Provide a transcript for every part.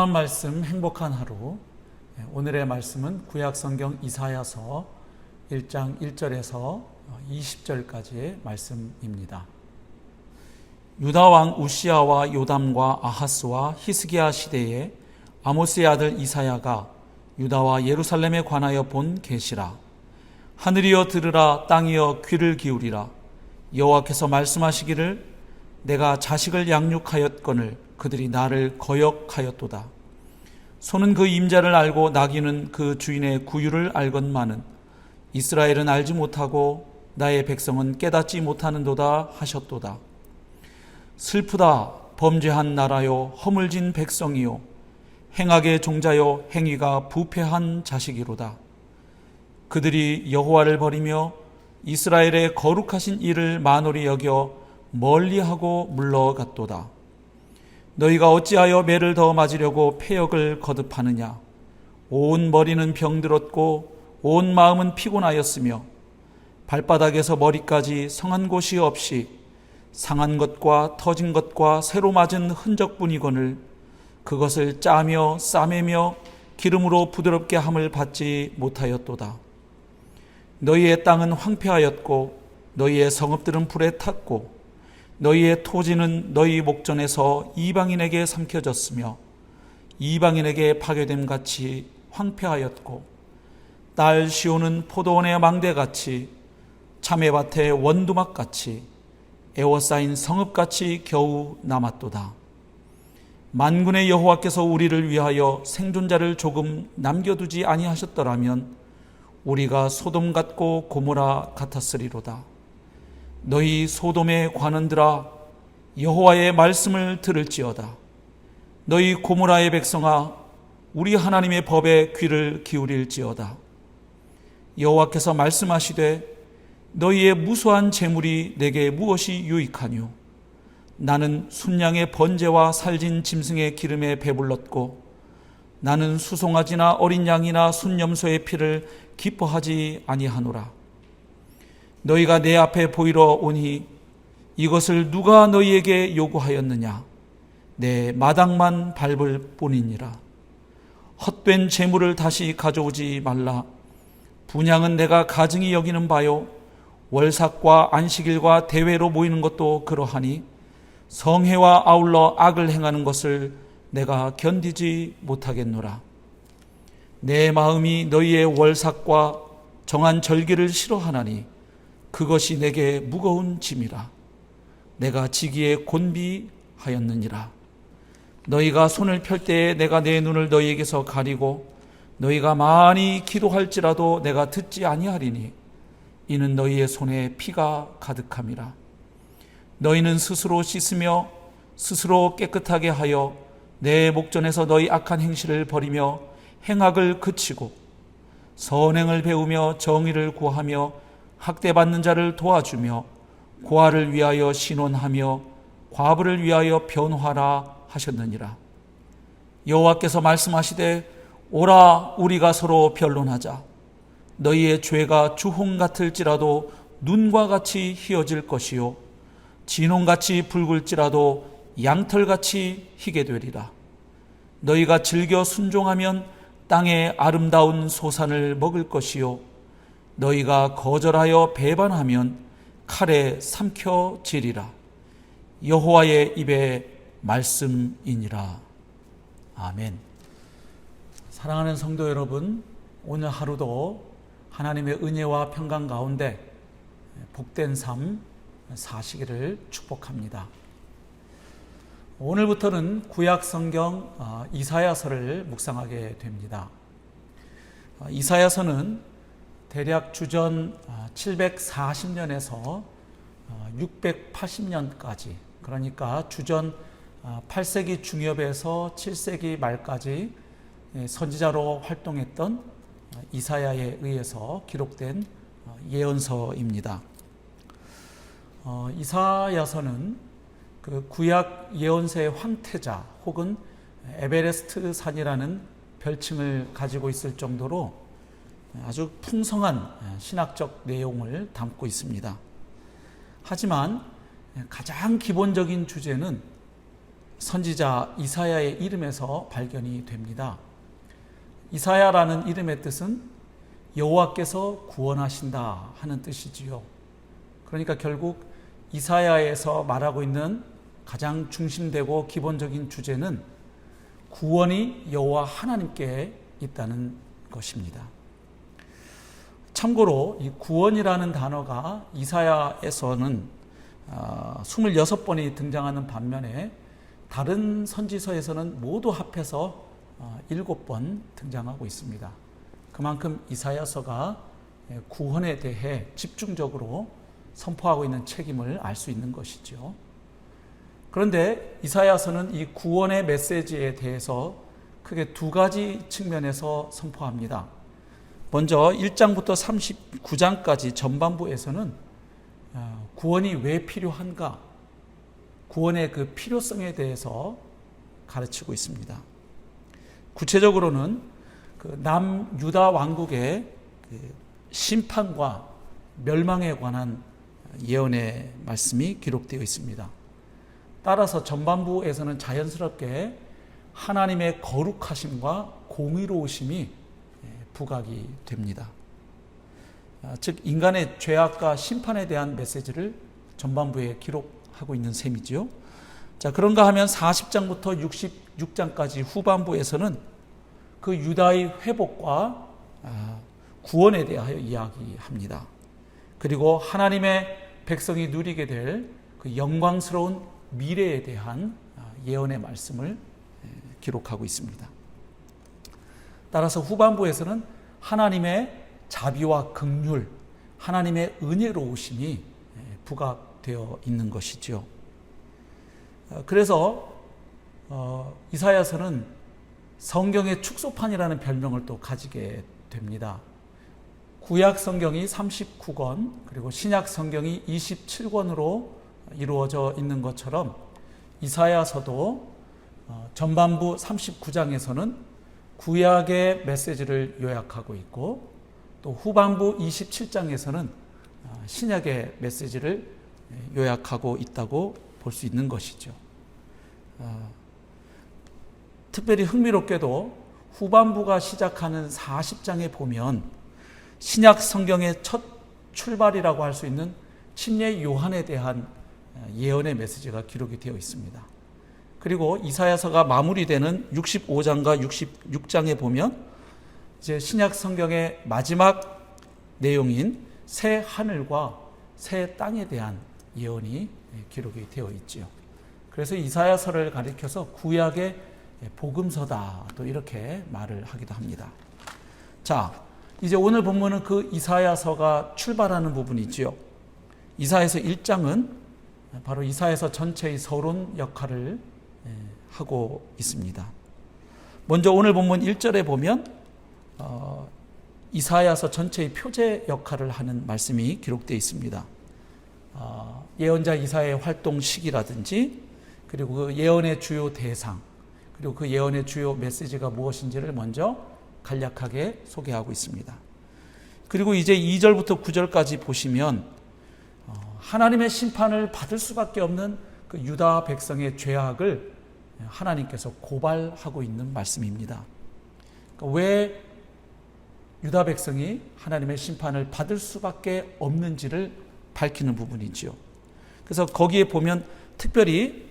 소망한 말씀, 행복한 하루. 오늘의 말씀은 구약성경 이사야서 1장 1절에서 20절까지의 말씀입니다. 유다 왕 우시야와 요담과 아하스와 히스기야 시대에 아모스의 아들 이사야가 유다와 예루살렘에 관하여 본 계시라. 하늘이여 들으라, 땅이여 귀를 기울이라. 여호와께서 말씀하시기를 내가 자식을 양육하였거늘 그들이 나를 거역하였도다. 소는 그 임자를 알고 나귀는 그 주인의 구유를 알건만은 이스라엘은 알지 못하고 나의 백성은 깨닫지 못하는도다 하셨도다. 슬프다, 범죄한 나라요, 허물진 백성이요, 행악의 종자요, 행위가 부패한 자식이로다. 그들이 여호와를 버리며 이스라엘의 거룩하신 이를 만홀히 여겨 멀리하고 물러갔도다. 너희가 어찌하여 매를 더 맞으려고 패역을 거듭하느냐. 온 머리는 병들었고 온 마음은 피곤하였으며 발바닥에서 머리까지 성한 곳이 없이 상한 것과 터진 것과 새로 맞은 흔적뿐이거늘 그것을 짜며 싸매며 기름으로 부드럽게 함을 받지 못하였도다. 너희의 땅은 황폐하였고 너희의 성읍들은 불에 탔고 너희의 토지는 너희 목전에서 이방인에게 삼켜졌으며 이방인에게 파괴됨 같이 황폐하였고 딸 시온은 포도원의 망대같이 참외밭의 원두막같이 에워싸인 성읍같이 겨우 남았도다. 만군의 여호와께서 우리를 위하여 생존자를 조금 남겨두지 아니하셨더라면 우리가 소돔 같고 고모라 같았으리로다. 너희 소돔의 관원들아, 여호와의 말씀을 들을지어다. 너희 고모라의 백성아, 우리 하나님의 법에 귀를 기울일지어다. 여호와께서 말씀하시되 너희의 무수한 재물이 내게 무엇이 유익하뇨. 나는 순양의 번제와 살진 짐승의 기름에 배불렀고 나는 수송아지나 어린 양이나 순염소의 피를 기뻐하지 아니하노라. 너희가 내 앞에 보이러 오니 이것을 누가 너희에게 요구하였느냐. 내 마당만 밟을 뿐이니라. 헛된 재물을 다시 가져오지 말라. 분향은 내가 가증히 여기는 바요, 월삭과 안식일과 대회로 모이는 것도 그러하니 성회와 아울러 악을 행하는 것을 내가 견디지 못하겠노라. 내 마음이 너희의 월삭과 정한 절기를 싫어하나니 그것이 내게 무거운 짐이라. 내가 지기에 곤비하였느니라. 너희가 손을 펼 때에 내가 내 눈을 너희에게서 가리고 너희가 많이 기도할지라도 내가 듣지 아니하리니 이는 너희의 손에 피가 가득함이라. 너희는 스스로 씻으며 스스로 깨끗하게 하여 내 목전에서 너희 악한 행실을 버리며 행악을 그치고 선행을 배우며 정의를 구하며 학대받는 자를 도와주며 고아를 위하여 신원하며 과부를 위하여 변화라 하셨느니라. 여호와께서 말씀하시되 오라, 우리가 서로 변론하자. 너희의 죄가 주홍 같을지라도 눈과 같이 희어질 것이요 진홍같이 붉을지라도 양털같이 희게 되리라. 너희가 즐겨 순종하면 땅의 아름다운 소산을 먹을 것이요 너희가 거절하여 배반하면 칼에 삼켜지리라. 여호와의 입의 말씀이니라. 아멘. 사랑하는 성도 여러분, 오늘 하루도 하나님의 은혜와 평강 가운데 복된 삶 사시기를 축복합니다. 오늘부터는 구약성경 이사야서를 묵상하게 됩니다. 이사야서는 대략 주전 740년에서 680년까지, 그러니까 주전 8세기 중엽에서 7세기 말까지 선지자로 활동했던 이사야에 의해서 기록된 예언서입니다. 이사야서는 그 구약 예언서의 황태자 혹은 에베레스트 산이라는 별칭을 가지고 있을 정도로 아주 풍성한 신학적 내용을 담고 있습니다. 하지만 가장 기본적인 주제는 선지자 이사야의 이름에서 발견이 됩니다. 이사야라는 이름의 뜻은 여호와께서 구원하신다 하는 뜻이지요. 그러니까 결국 이사야에서 말하고 있는 가장 중심되고 기본적인 주제는 구원이 여호와 하나님께 있다는 것입니다. 참고로 이 구원이라는 단어가 이사야에서는 26번이 등장하는 반면에 다른 선지서에서는 모두 합해서 7번 등장하고 있습니다. 그만큼 이사야서가 구원에 대해 집중적으로 선포하고 있는 책임을 알 수 있는 것이죠. 그런데 이사야서는 이 구원의 메시지에 대해서 크게 두 가지 측면에서 선포합니다. 먼저 1장부터 39장까지 전반부에서는 구원이 왜 필요한가, 구원의 그 필요성에 대해서 가르치고 있습니다. 구체적으로는 그 남유다 왕국의 심판과 멸망에 관한 예언의 말씀이 기록되어 있습니다. 따라서 전반부에서는 자연스럽게 하나님의 거룩하심과 공의로우심이 부각이 됩니다. 즉 인간의 죄악과 심판에 대한 메시지를 전반부에 기록하고 있는 셈이지요. 자, 그런가 하면 40장부터 66장까지 후반부에서는 그 유다의 회복과 구원에 대하여 이야기합니다. 그리고 하나님의 백성이 누리게 될 그 영광스러운 미래에 대한 예언의 말씀을 기록하고 있습니다. 따라서 후반부에서는 하나님의 자비와 긍휼, 하나님의 은혜로우심이 부각되어 있는 것이죠. 그래서 이사야서는 성경의 축소판이라는 별명을 또 가지게 됩니다. 구약 성경이 39권, 그리고 신약 성경이 27권으로 이루어져 있는 것처럼 이사야서도 전반부 39장에서는 구약의 메시지를 요약하고 있고, 또 후반부 27장에서는 신약의 메시지를 요약하고 있다고 볼 수 있는 것이죠. 특별히 흥미롭게도 후반부가 시작하는 40장에 보면 신약 성경의 첫 출발이라고 할 수 있는 침례 요한에 대한 예언의 메시지가 기록이 되어 있습니다. 그리고 이사야서가 마무리되는 65장과 66장에 보면 이제 신약 성경의 마지막 내용인 새 하늘과 새 땅에 대한 예언이 기록이 되어 있지요. 그래서 이사야서를 가리켜서 구약의 복음서다, 또 이렇게 말을 하기도 합니다. 자, 이제 오늘 본문은 그 이사야서가 출발하는 부분이지요. 이사야서 1장은 바로 이사야서 전체의 서론 역할을 하고 있습니다. 먼저 오늘 본문 1절에 보면 이사야서 전체의 표제 역할을 하는 말씀이 기록되어 있습니다. 예언자 이사야의 활동 시기라든지, 그리고 그 예언의 주요 대상, 그리고 그 예언의 주요 메시지가 무엇인지를 먼저 간략하게 소개하고 있습니다. 그리고 이제 2절부터 9절까지 보시면 하나님의 심판을 받을 수밖에 없는 그 유다 백성의 죄악을 하나님께서 고발하고 있는 말씀입니다. 그러니까 왜 유다 백성이 하나님의 심판을 받을 수밖에 없는지를 밝히는 부분이지요. 그래서 거기에 보면 특별히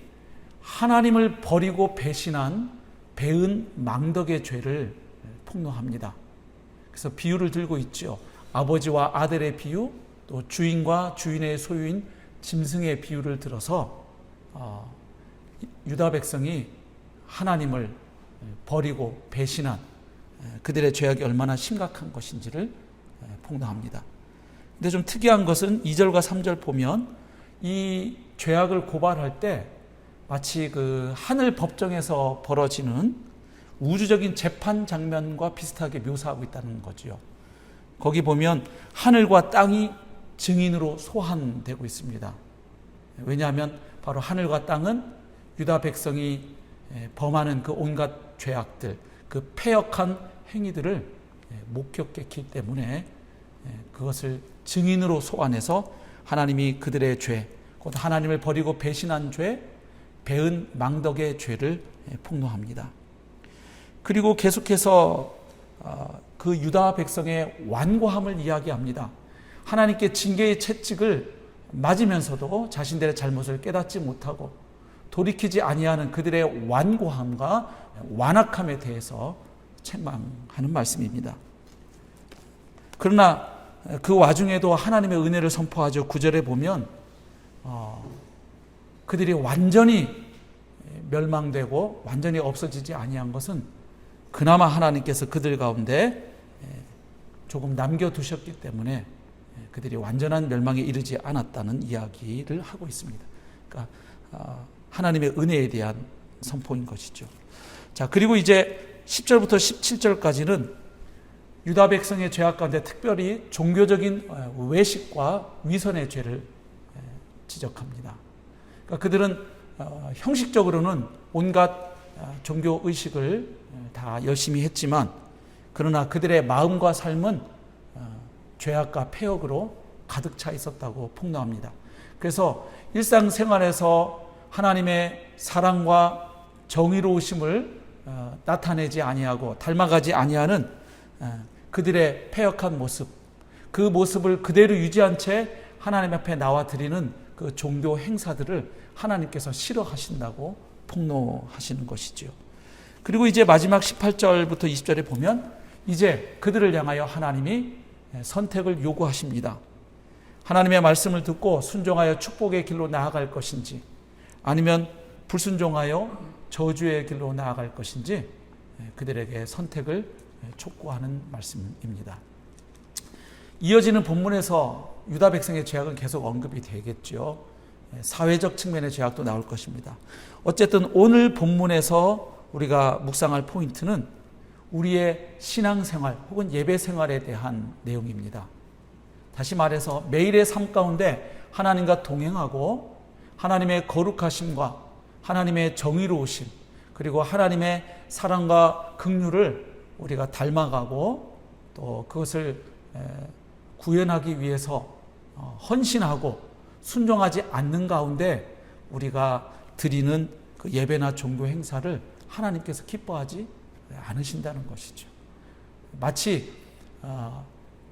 하나님을 버리고 배신한 배은 망덕의 죄를 폭로합니다. 그래서 비유를 들고 있죠. 아버지와 아들의 비유, 또 주인과 주인의 소유인 짐승의 비유를 들어서 유다 백성이 하나님을 버리고 배신한 그들의 죄악이 얼마나 심각한 것인지를 폭로합니다. 근데 좀 특이한 것은 2절과 3절 보면 이 죄악을 고발할 때 마치 그 하늘 법정에서 벌어지는 우주적인 재판 장면과 비슷하게 묘사하고 있다는 거죠. 거기 보면 하늘과 땅이 증인으로 소환되고 있습니다. 왜냐하면 바로 하늘과 땅은 유다 백성이 범하는 그 온갖 죄악들, 그 패역한 행위들을 목격했기 때문에 그것을 증인으로 소환해서 하나님이 그들의 죄, 곧 하나님을 버리고 배신한 죄, 배은 망덕의 죄를 폭로합니다. 그리고 계속해서 그 유다 백성의 완고함을 이야기합니다. 하나님께 징계의 채찍을 맞으면서도 자신들의 잘못을 깨닫지 못하고 돌이키지 아니하는 그들의 완고함과 완악함에 대해서 책망하는 말씀입니다. 그러나 그 와중에도 하나님의 은혜를 선포하죠. 9절에 보면 그들이 완전히 멸망되고 완전히 없어지지 아니한 것은 그나마 하나님께서 그들 가운데 조금 남겨두셨기 때문에 그들이 완전한 멸망에 이르지 않았다는 이야기를 하고 있습니다. 그러니까 하나님의 은혜에 대한 선포인 것이죠. 자, 그리고 이제 10절부터 17절까지는 유다 백성의 죄악 가운데 특별히 종교적인 외식과 위선의 죄를 지적합니다. 그러니까 그들은 형식적으로는 온갖 종교 의식을 다 열심히 했지만 그러나 그들의 마음과 삶은 죄악과 패역으로 가득 차 있었다고 폭로합니다. 그래서 일상생활에서 하나님의 사랑과 정의로우심을 나타내지 아니하고 닮아가지 아니하는 그들의 패역한 모습, 그 모습을 그대로 유지한 채 하나님 앞에 나와 드리는 그 종교 행사들을 하나님께서 싫어하신다고 폭로하시는 것이지요. 그리고 이제 마지막 18절부터 20절에 보면 이제 그들을 향하여 하나님이 선택을 요구하십니다. 하나님의 말씀을 듣고 순종하여 축복의 길로 나아갈 것인지 아니면 불순종하여 저주의 길로 나아갈 것인지 그들에게 선택을 촉구하는 말씀입니다. 이어지는 본문에서 유다 백성의 죄악은 계속 언급이 되겠죠. 사회적 측면의 죄악도 나올 것입니다. 어쨌든 오늘 본문에서 우리가 묵상할 포인트는 우리의 신앙생활 혹은 예배생활에 대한 내용입니다. 다시 말해서 매일의 삶 가운데 하나님과 동행하고 하나님의 거룩하심과 하나님의 정의로우심 그리고 하나님의 사랑과 긍휼을 우리가 닮아가고 또 그것을 구현하기 위해서 헌신하고 순종하지 않는 가운데 우리가 드리는 그 예배나 종교 행사를 하나님께서 기뻐하지 않으신다는 것이죠. 마치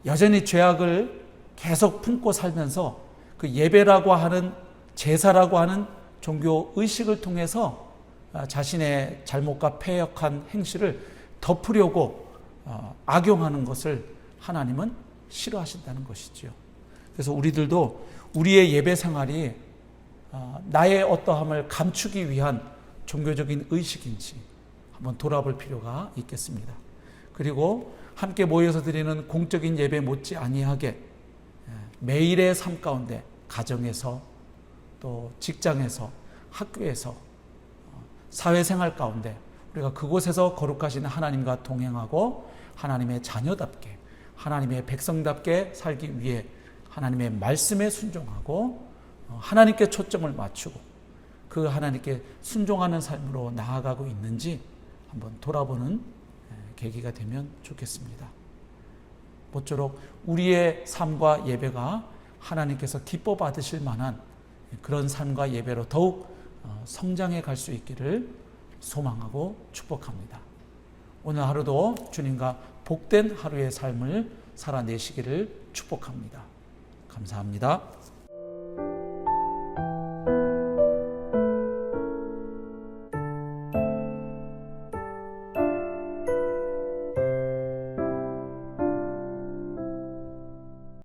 여전히 죄악을 계속 품고 살면서 그 예배라고 하는 제사라고 하는 종교 의식을 통해서 자신의 잘못과 패역한 행실을 덮으려고 악용하는 것을 하나님은 싫어하신다는 것이죠. 그래서 우리들도 우리의 예배 생활이 나의 어떠함을 감추기 위한 종교적인 의식인지 한번 돌아볼 필요가 있겠습니다. 그리고 함께 모여서 드리는 공적인 예배 못지 아니하게 매일의 삶 가운데 가정에서 또 직장에서 학교에서 사회생활 가운데 우리가 그곳에서 거룩하신 하나님과 동행하고 하나님의 자녀답게 하나님의 백성답게 살기 위해 하나님의 말씀에 순종하고 하나님께 초점을 맞추고 그 하나님께 순종하는 삶으로 나아가고 있는지 한번 돌아보는 계기가 되면 좋겠습니다. 모쪼록 우리의 삶과 예배가 하나님께서 기뻐 받으실 만한 그런 삶과 예배로 더욱 성장해 갈 수 있기를 소망하고 축복합니다. 오늘 하루도 주님과 복된 하루의 삶을 살아내시기를 축복합니다. 감사합니다.